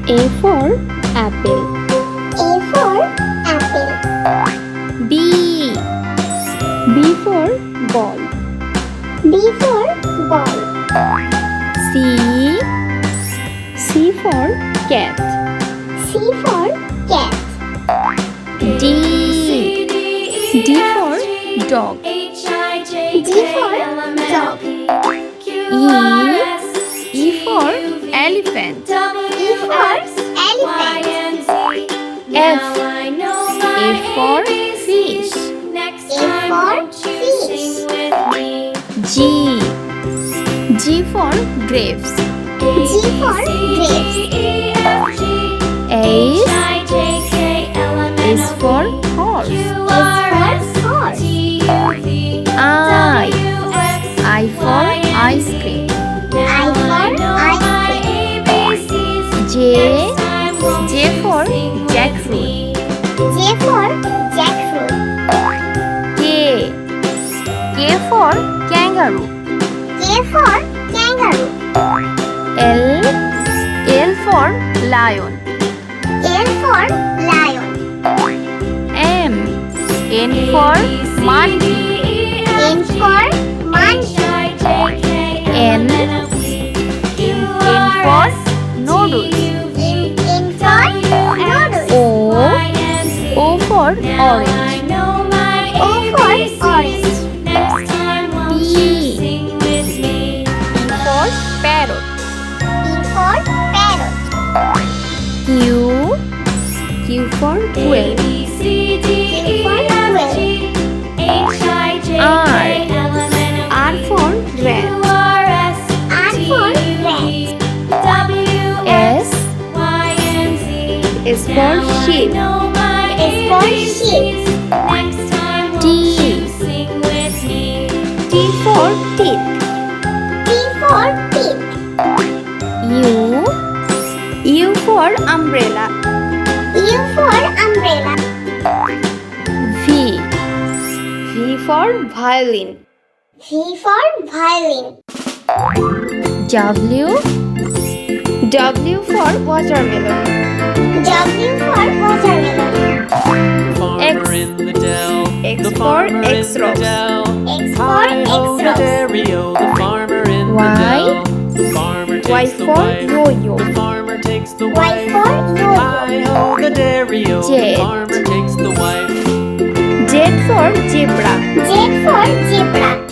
A for apple. A for apple. B for ball. B for ball. C for cat. C for cat. D for dog. D for dog. E for elephant. E for elephant. F for fish. A for fish. G for grapes. G for grapes. H for horse. S for horse. I for ice cream. I for ice cream. J for jackfruit. J for jackfruit. K for kangaroo. K for kangaroo. L for lion. L for lion. N for monkey. N for monkey. N for noodles. N for noodles. O for orange. O for orange. P for parrot. P for parrot. Q for quail. Q for quail. R for rat. R for rat. S for sheep. S for sheep. T for teeth. T for teeth. U for umbrella. U for umbrella. V for violin. V for violin. W for watermelon. W for watermelon. Farmer in the dell. X The for farmer in the X-Rose. dell. X for Hi-ho, the X-Rose. dairy-o, the farmer in the Y. dell. The farmer Y takes the for wife. yo-yo. The farmer takes the Y wife. for yo-yo. Hi-ho, the dairy-o, the Z. farmer takes the wife. Z for zebra. Z for zebra.